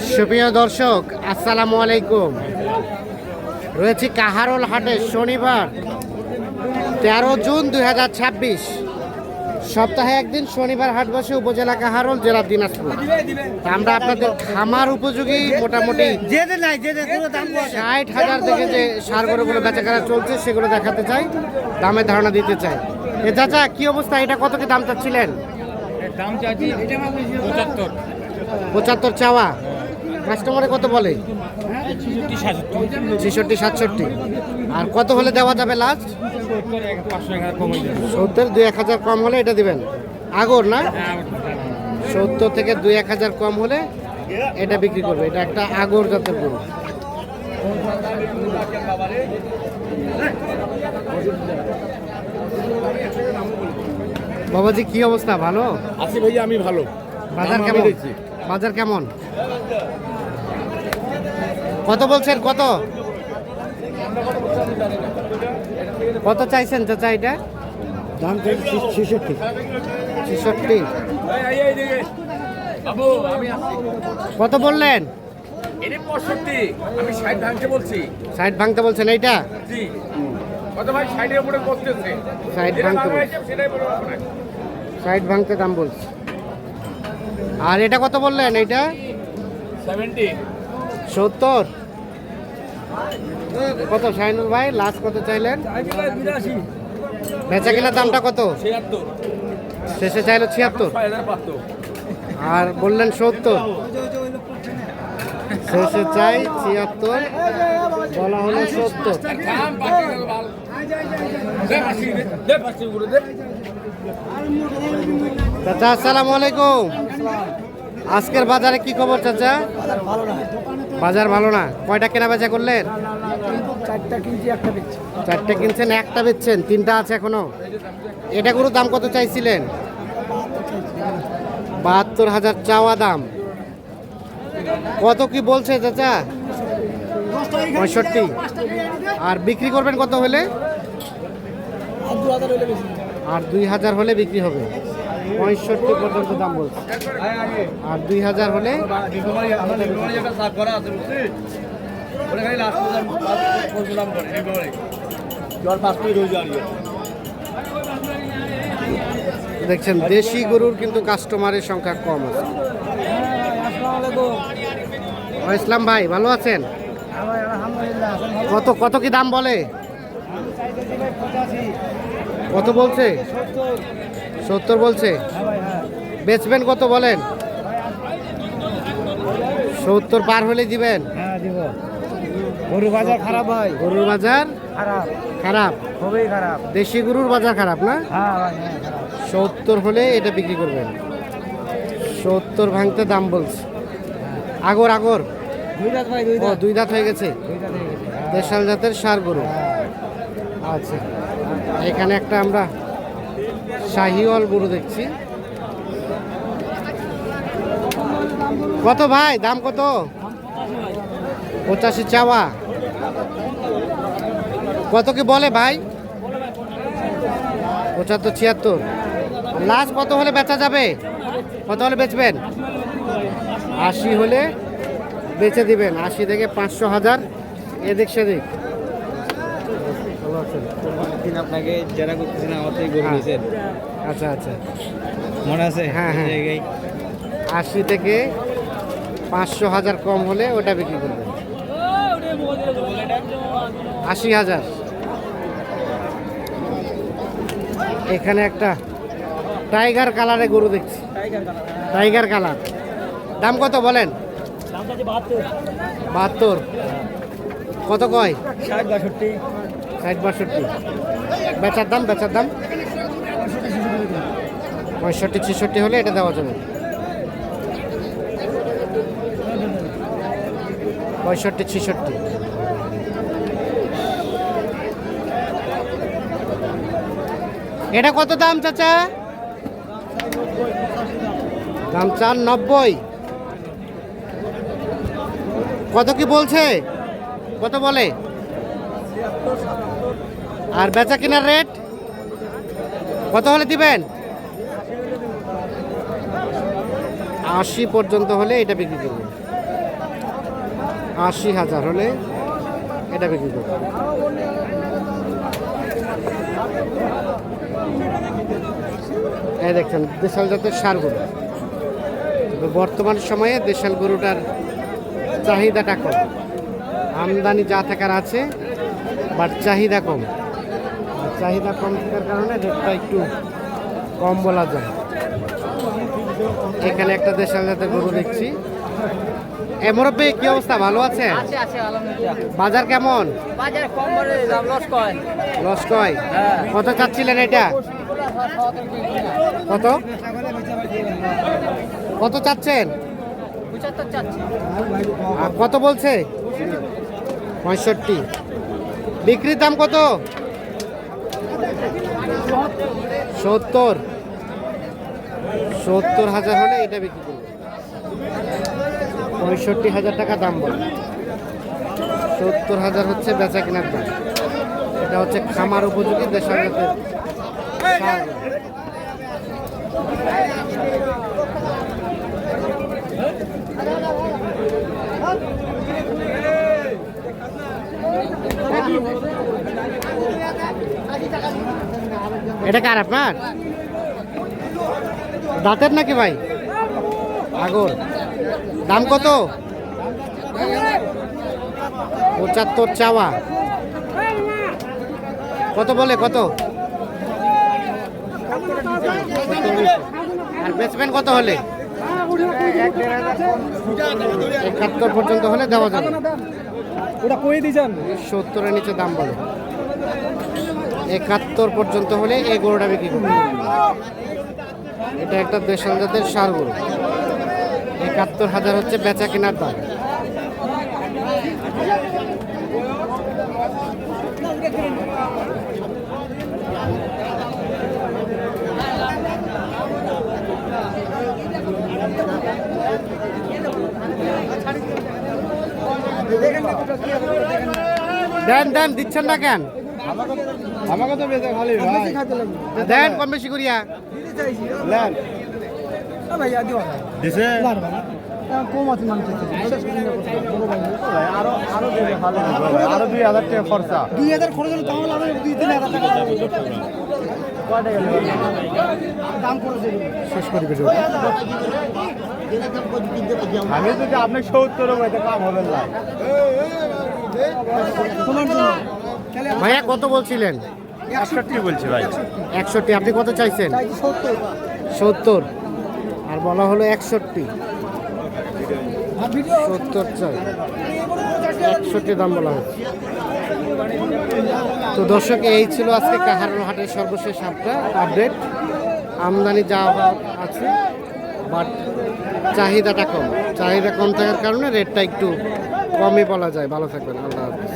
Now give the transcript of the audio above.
সুপ্রিয় দর্শক, আসসালামু আলাইকুম। রয়েছি কাহারোল হাটে, শনিবার 13 জুন 2026। সপ্তাহে একদিন শনিবার হাট বসে উপজেলা কাহারোল, জেলা দিনাজপুর। আমরা আপনাদের খামার উপযোগী মোটামুটি 60,000 থেকে যে সার গরুগুলো বেচাকেনা চলছে সেগুলো দেখাতে চাই, দামের ধারণা দিতে চাই। এ চাচা, কি অবস্থা? এটা কত কি দাম চাচ্ছিলেন? দাম চাচ্ছি 75। 75 চাওয়া, কাস্টমারে কত বলে? 66, 67। আর কত হলে দেওয়া যাবে লাস্ট? 70, 2-1000 কম হলে এটা দিবেন। আগর না, 70 থেকে 2-1000 কম হলে এটা বিক্রি করবে। এটা একটা আগর জাতের গরু। বাবাজি, কি অবস্থা? ভালো আছি ভাইয়া, আমি ভালো। বাজার কেমন? বাজার কেমন? কত বলছেন? কত কত চাইছেন চাচা? এটা দাম 66। 66। কত বললেন? 65, আমি 60 ভাঙতে বলছি। 60 ভাঙতে বলছেন? এইটা জি, কত ভাই 60 এর উপরে করতেছে। 60 ভাঙতে বলছে, সেটাই বলবো না। 60 ভাঙতে দাম বলছে। আর এটা কত বললেন? এইটা 70। 70। কত শাহিনুর ভাই লাস্ট কত চাইলেন? 82। বেচা কেনার দামটা কত? 76। শেষে চাইলো 76 আর বললেন 70। শেষে চাই 76, বলা হলো 70। চাচা, আসসালামু আলাইকুম। আজকের বাজারে কি খবর চাচা? বাজার ভালো না। কয়টা কেনা বেচা করলেন? 4টা কিনছি, একটা বেচছি। 4টে কিনছেন, একটা বেচছেন, 3টা আছে এখনো। এটা গরুর দাম কত চাইছিলেন? 72,000 চাওয়া দাম। কত কি বলছে চাচা? 65। আর বিক্রি করবেন কত হলে? আর 2000 হলে বিক্রি হবে। 65 পর্যন্ত দাম বলছে। আর 2000 হলে দেখছেন দেশি গরুর কিন্তু কাস্টমারের সংখ্যা কম আছে। ইসলাম ভাই, ভালো আছেন? কত কত কি দাম বলে? কত বলছে? 70 বলছে। বেচবেন কত বলেন? 70 পার হলে দিবেন? হ্যাঁ দিব। গরু বাজার খারাপ ভাই, গরুর বাজার খারাপ, খারাপ, খুবই খারাপ। দেশি গরুর বাজার খারাপ না? হ্যাঁ ভাই, হ্যাঁ খারাপ। 70 হলে এটা বিক্রি করবেন। 70 ভাঙতে দাম বলছে। আগর আগর দুই দাঁত ভাই, দুই ও, দাঁত। 2 দাঁত হয়ে গেছে। দুই দাঁত হয়ে গেছে। দেশাল জাতের ষাঁড় গরু। আচ্ছা, এখানে একটা আমরা শাহিওয়াল গরু দেখছি। কত ভাই দাম কত? 85 চাওয়া। কত কি বলে ভাই? 75, 76। লাস্ট কত হলে বেচা যাবে? কত হলে বেচবেন? 80 হলে বেচে দিবেন। 80 থেকে 500,000 এদিক সেদিক। ভালো আছেন? আপনাকে যারা করতেছেন আমার থেকে গরু নিয়েছেন, আচ্ছা আচ্ছা, মনে আছে? হ্যাঁ, হ্যাঁ। 80 থেকে 500,000 কম হলে ওটা বিক্রি করবেন। 80,000। এখানে একটা টাইগার কালারে গরু দেখছি। Tiger colour. দাম কত বলেন? 72। কত কয়? 60-62। 60-62। বেচার দাম? বেচার দাম 65-66 হলে এটা দেওয়া যাবে। 65-66। এটা কত দাম চাচা? দাম 90। কত কি বলছে? কত বলে? আর বেচা কেনার রেট কত হলে দিবেন? 80 পর্যন্ত হলে এটা বিক্রি করবেন। 80,000 হলে এটা বিক্রি করবে। এই দেখছেন দেশাল জাতের ষাঁড় গরু। তবে বর্তমান সময়ে দেশাল গরুটার চাহিদাটা কম, আমদানি যা থাকার আছে বাট চাহিদা কম। আর চাহিদা কম থাকার কারণে রেটটা একটু কম বলা যায়। এখানে একটা দেশাল জাতের গরু দেখছি। এ মুরব্বি কি অবস্থা, ভালো আছে? আছে আলহামদুলিল্লাহ। বাজার কেমন? বাজারে কম করে দাম লস কয়। লস কয়? কত চাচ্ছিলেন এটা? কত কত চাচ্ছেন? 75 চাচ্ছি। আর কত বলছে? 65। বিক্রির দাম কত? 70,000 হলে এটা বিক্রি করবে। 65,000 টাকা দাম বলে, 70,000 হচ্ছে বেচা কেনার দাম। এটা হচ্ছে খামার উপযোগী দেশাল জাতের ষাঁড় গরু। এটা কার আপনার? দাঁতের নাকি ভাই? আগর। দাম কত? 75 চাওয়া। কত বলে, কত? আর বেচবেন কত হলে? 71 পর্যন্ত হলে দেওয়া যাবে। ওটা কই দিছেন? 70-এর নিচে দাম বলে। 71 পর্যন্ত হলে এই গরুটা বিক্রি করবে। এটা একটা দেশাল জাতের ষাঁড় গরু। 71,000 হচ্ছে বেচা কেনার দাম। দেন দেন, দিচ্ছেন না কেন? আমাকে তো বেঁচে খালি ভাই দেন কম বেশি করিয়া। লেন দিছে কম আছে মানুষ। আরো আরো দিলে ভালো হবে ভাই। আরো 2,000 টাকা খরচা। 2000 খরচ হলে তাহলে আমি 2-3,000 টাকা দাম করে দেব। শেষ করি ভিডিও। আমি যদি আপনি 70 হইতে কাম হবে না। তোমার জন্য ভাইয়া কত বলছিলেন? 61 বলছি ভাই। 61। আপনি কত চাইছেন? 70। আর বলা হলো 61। 70 চাই, 61 দাম বলা হচ্ছে। তো দর্শক, এই ছিল আজকে কাহারোল হাটের সর্বশেষ আপডেট। আমদানি যা আছে বাট চাহিদাটা কম। চাহিদা কম থাকার কারণে রেটটা একটু কমই বলা যায়। ভালো থাকবেন, আল্লাহ হাফেজ।